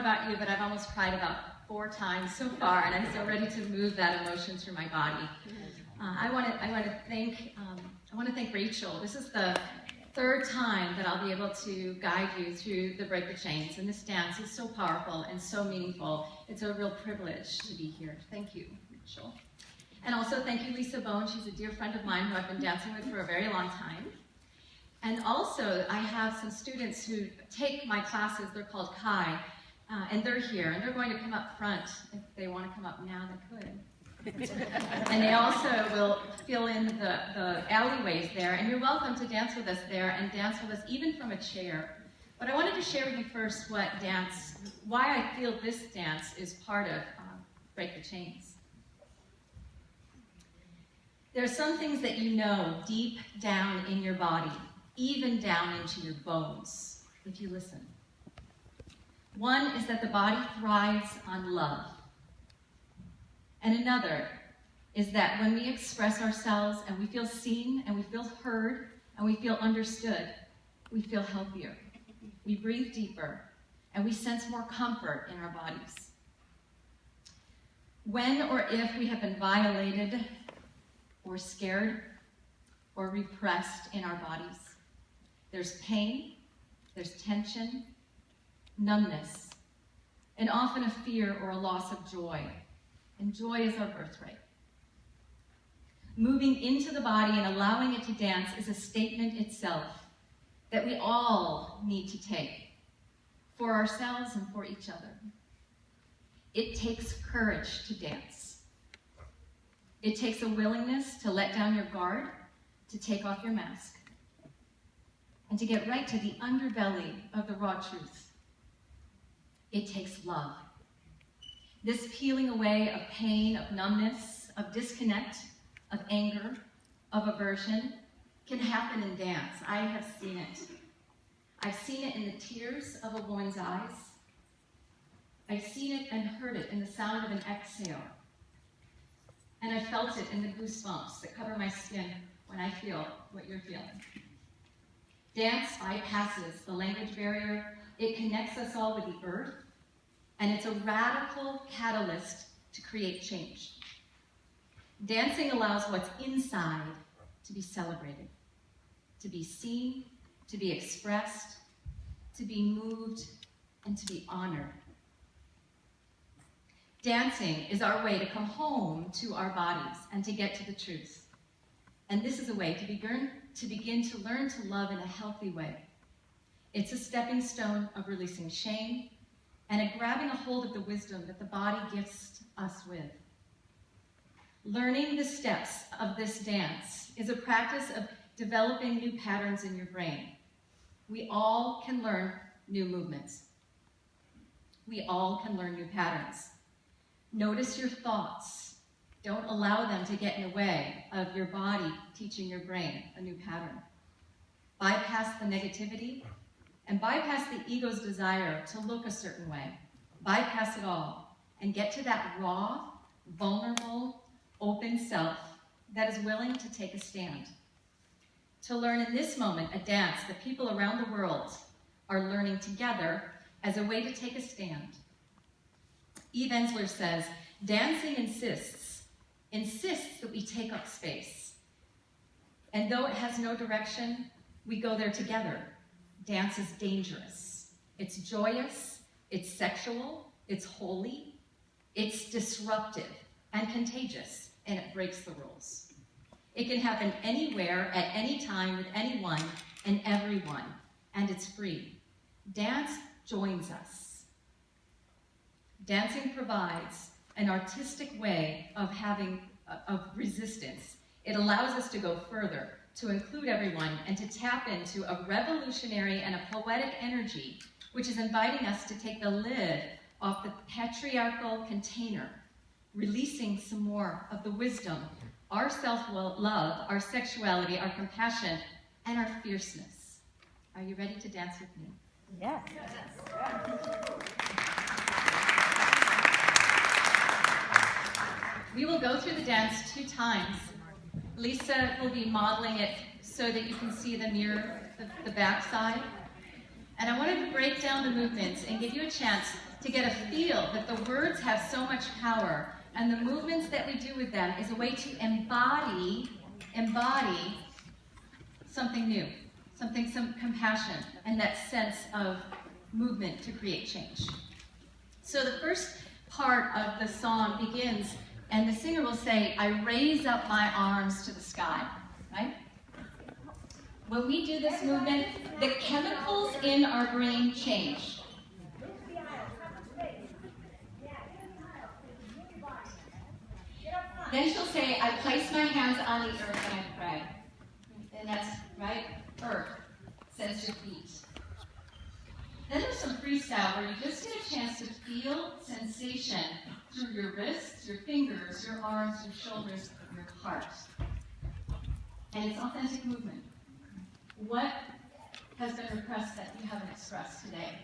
about you, but I've almost cried about 4 times so far, and I'm so ready to move that emotion through my body. I want to thank Rachel. This is the 3rd time that I'll be able to guide you through the Break the Chains, and this dance is so powerful and so meaningful. It's a real privilege to be here. Thank you, Rachel. And also thank you, Lisa Bone. She's a dear friend of mine who I've been dancing with for a very long time. And also, I have some students who take my classes. They're called Kai, and they're here, and they're going to come up front. If they want to come up now, they could. And they also will fill in the alleyways there, and you're welcome to dance with us there and dance with us even from a chair. But I wanted to share with you first why I feel this dance is part of Break the Chains. There are some things that you know deep down in your body, even down into your bones, if you listen. One is that the body thrives on love. And another is that when we express ourselves and we feel seen and we feel heard and we feel understood, we feel healthier. We breathe deeper and we sense more comfort in our bodies. When or if we have been violated or scared or repressed in our bodies, there's pain, there's tension, numbness, and often a fear or a loss of joy. And joy is our birthright. Moving into the body and allowing it to dance is a statement itself that we all need to take for ourselves and for each other. It takes courage to dance. It takes a willingness to let down your guard, to take off your mask, and to get right to the underbelly of the raw truth. It takes love. This peeling away of pain, of numbness, of disconnect, of anger, of aversion can happen in dance. I have seen it. I've seen it in the tears of a woman's eyes. I've seen it and heard it in the sound of an exhale. And I felt it in the goosebumps that cover my skin when I feel what you're feeling. Dance bypasses the language barrier. It connects us all with the earth, and it's a radical catalyst to create change. Dancing allows what's inside to be celebrated, to be seen, to be expressed, to be moved, and to be honored. Dancing is our way to come home to our bodies and to get to the truth. And this is a way to begin to learn to love in a healthy way. It's a stepping stone of releasing shame and a grabbing a hold of the wisdom that the body gifts us with. Learning the steps of this dance is a practice of developing new patterns in your brain. We all can learn new movements. We all can learn new patterns. Notice your thoughts. Don't allow them to get in the way of your body teaching your brain a new pattern. Bypass the negativity and bypass the ego's desire to look a certain way. Bypass it all and get to that raw, vulnerable, open self that is willing to take a stand. To learn in this moment a dance that people around the world are learning together as a way to take a stand. Eve Ensler says, dancing insists that we take up space. And though it has no direction, we go there together. Dance is dangerous. It's joyous, it's sexual, it's holy, it's disruptive and contagious, and it breaks the rules. It can happen anywhere, at any time, with anyone and everyone, and it's free. Dance joins us. Dancing provides an artistic way of resistance. It allows us to go further, to include everyone, and to tap into a revolutionary and a poetic energy, which is inviting us to take the lid off the patriarchal container, releasing some more of the wisdom, our self-love, our sexuality, our compassion, and our fierceness. Are you ready to dance with me? Yes. We will go through the dance 2 times. Lisa will be modeling it so that you can see the back side. And I wanted to break down the movements and give you a chance to get a feel that the words have so much power, and the movements that we do with them is a way to embody something new, some compassion, and that sense of movement to create change. So the first part of the song begins, and the singer will say, "I raise up my arms to the sky," right? When we do this movement, the chemicals in our brain change. Then she'll say, "I place my hands on the earth and I pray." And that's, right? Earth says your feet. Then there's some freestyle where you just get a chance to feel sensation through your wrists, your fingers, your arms, your shoulders, your heart. And it's authentic movement. What has been repressed that you haven't expressed today?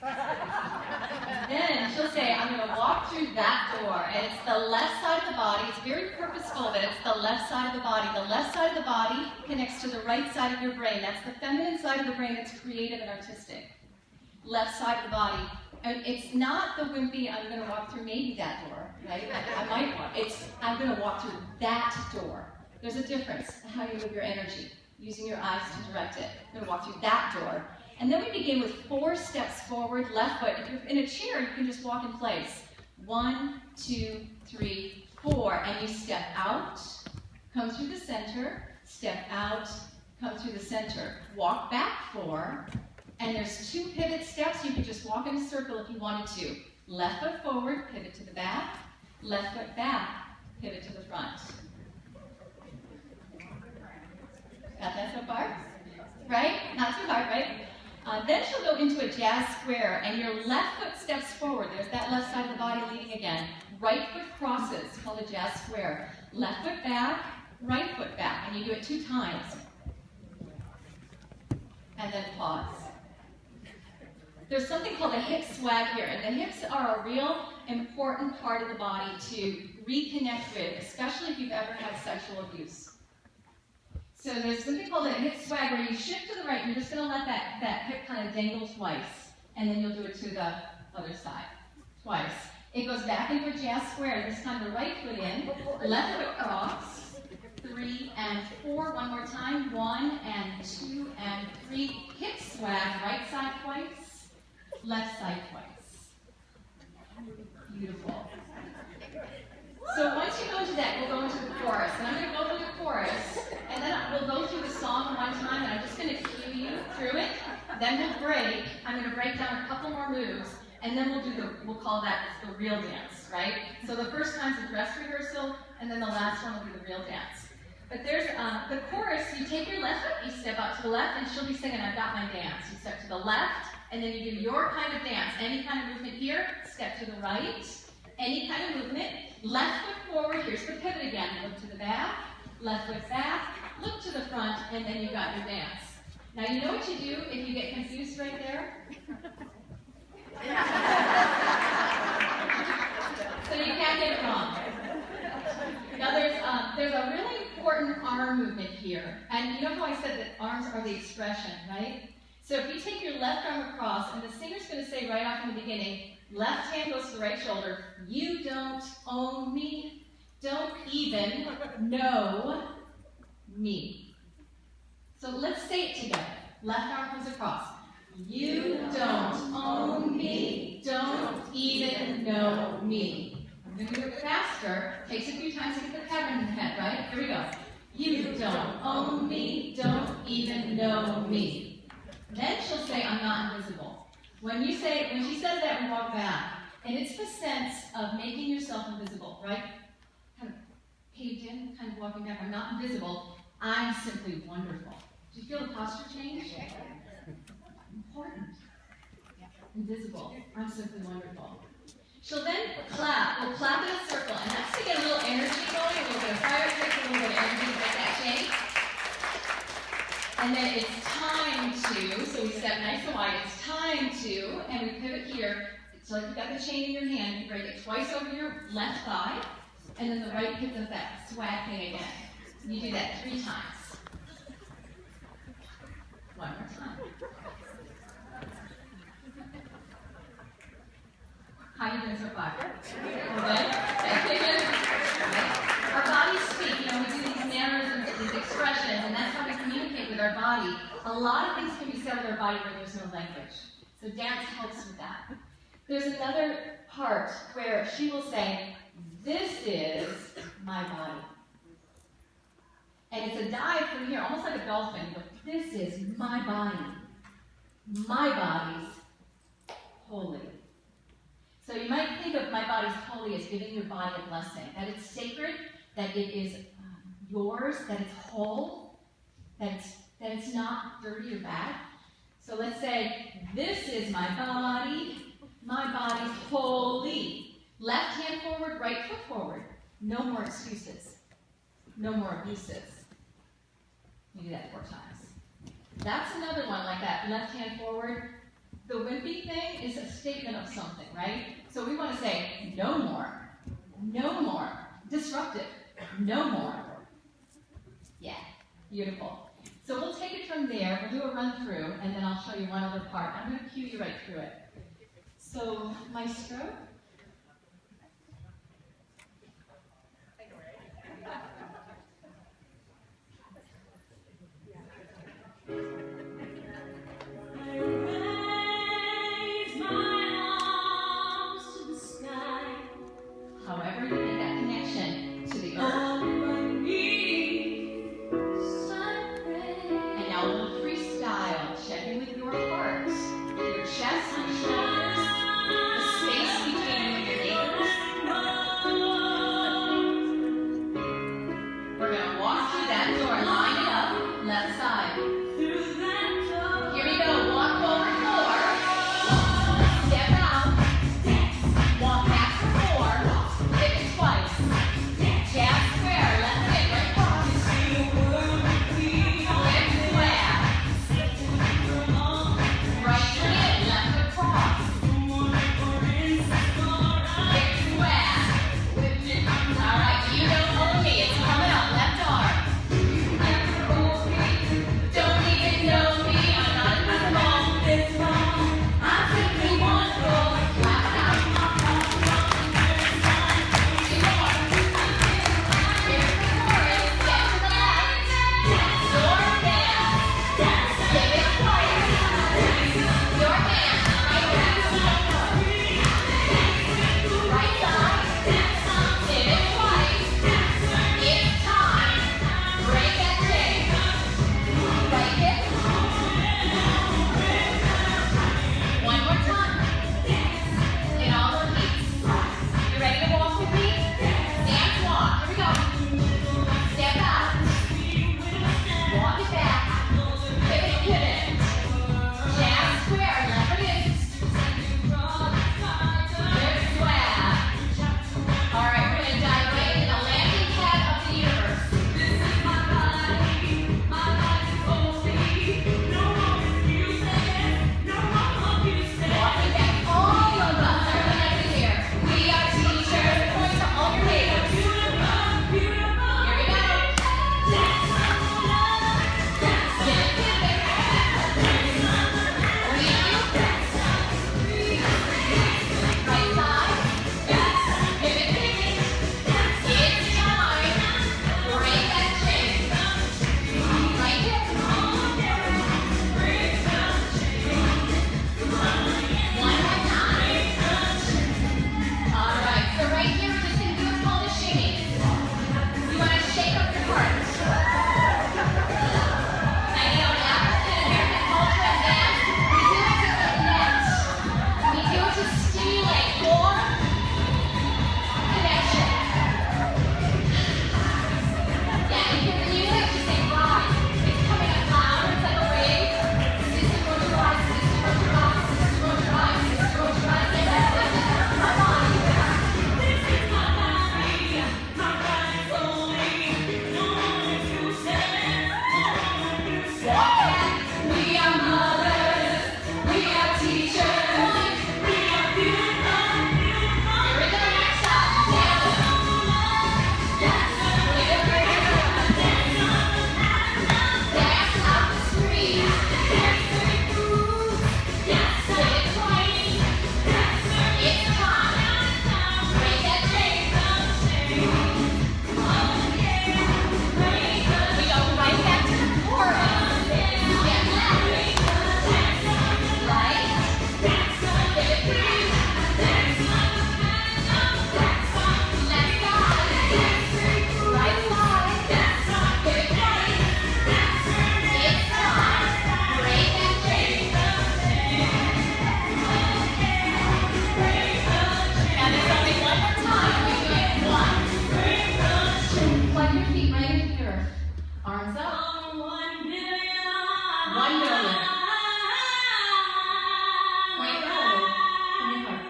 Then she'll say, "I'm going to walk through that door," and it's the left side of the body. It's very purposeful that it's the left side of the body. The left side of the body connects to the right side of your brain. That's the feminine side of the brain that's creative and artistic. Left side of the body. And it's not the wimpy, "I'm going to walk through maybe that door," right? I might walk. It's, "I'm going to walk through that door." There's a difference in how you move your energy, using your eyes to direct it. I'm going to walk through that door. And then we begin with 4 steps forward, left foot. If you're in a chair, you can just walk in place. 1, 2, 3, 4. And you step out, come through the center, step out, come through the center. Walk back 4. And there's 2 pivot steps. You could just walk in a circle if you wanted to. Left foot forward, pivot to the back. Left foot back, pivot to the front. Got that so far? Right? Not too hard, right? Then she'll go into a jazz square, and your left foot steps forward. There's that left side of the body leading again. Right foot crosses, called a jazz square. Left foot back, right foot back, and you do it 2 times. And then pause. There's something called a hip swag here, and the hips are a real important part of the body to reconnect with, especially if you've ever had sexual abuse. So there's something called a hip swag where you shift to the right. You're just going to let that hip kind of dangle twice, and then you'll do it to the other side twice. It goes back into a jazz square. This time the right foot in, left foot cross, 3 and 4. One more time. 1 and 2 and 3. Hip swag, right side twice, left side twice. Beautiful. So once you go into that, we'll go into the chorus. And I'm going to go through the chorus, and then we'll go through the song one time, and I'm just going to cue you through it. Then we'll break. I'm going to break down a couple more moves, and then we'll call that the real dance, right? So the first time's a dress rehearsal, and then the last one will be the real dance. But there's the chorus. You take your left foot, you step out to the left, and she'll be singing, "I've got my dance." You step to the left, and then you do your kind of dance. Any kind of movement here, step to the right. Any kind of movement. Left foot forward, here's the pivot again. Look to the back, left foot back, look to the front, and then you got your dance. Now you know what you do if you get confused right there? So you can't get it wrong. Now there's a really important arm movement here. And you know how I said that arms are the expression, right? So if you take your left arm across, and the singer's going to say right off in the beginning, left hand goes to the right shoulder. "You don't own me. Don't even know me." So let's say it together. Left arm comes across. "You don't own me. Don't even know me." I'm going to do it faster. Takes a few times to get the pattern in the head, right? Here we go. "You don't own me. Don't even know me." Then she'll say, "I'm not invisible." When she says that, we walk back. And it's the sense of making yourself invisible, right? Kind of caved in, kind of walking back. I'm not invisible. I'm simply wonderful. Do you feel the posture change? Important. Invisible. I'm simply wonderful. She'll then clap. We'll clap in a circle. And that's to get a little energy going, a little bit of fire, take a little bit of energy to make that change. And then it's time to, so we step nice and wide, it's time to, and we pivot here. It's like you've got the chain in your hand, you break it twice over your left thigh, and then the right hip does that swag thing again. You do that 3 times. One more time. Okay? Our bodies speak. You know, we do these mannerisms, these expressions, and that's how we communicate with our body. A lot of things can be said with our body where there's no language. So dance helps with that. There's another part where she will say, "This is my body." And it's a dive from here, almost like a dolphin. You go, "This is my body. My body's holy." So you might think of my body's holy as giving your body a blessing, that it's sacred, that it is yours, that it's whole, that it's not dirty or bad. So let's say, "This is my body. My body's holy." Left hand forward, right foot forward. No more excuses. No more abuses. You do that 4 times. That's another one like that. Left hand forward. The wimpy thing is a statement of something, right? So we want to say, no more. No more. Disruptive. No more. Yeah. Beautiful. So we'll take it from there. We'll do a run through, and then I'll show you one other part. I'm going to cue you right through it. So, Maestro. However you make that connection to the earth. And now a little freestyle. Check in with your heart, your chest and shoulders, the space between 1 million. Point forward from your heart.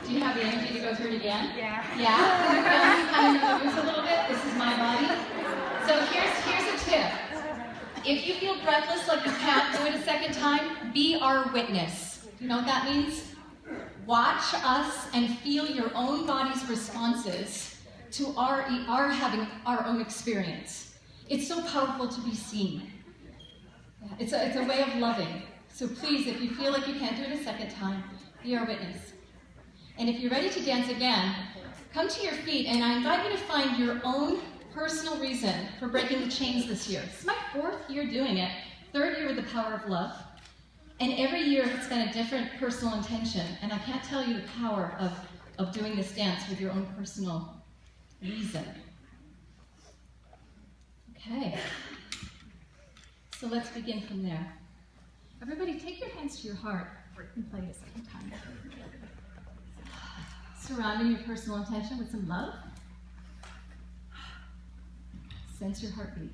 Do you have the energy to go through it again? Yeah. Yeah? You kind of know the moves a little bit? This is my body. So here's a tip. If you feel breathless like you can't do it a second time, be our witness. You know what that means? Watch us and feel your own body's responses to our having our own experience. It's so powerful to be seen. It's a way of loving. So please, if you feel like you can't do it a second time, be our witness. And if you're ready to dance again, come to your feet, and I invite you to find your own personal reason for breaking the chains this year. This is my 4th year doing it, 3rd year with the power of love. And every year it's been a different personal intention, and I can't tell you the power of doing this dance with your own personal reason. Okay, so let's begin from there. Everybody take your hands to your heart and play it a second time. Surrounding your personal intention with some love. Sense your heartbeat.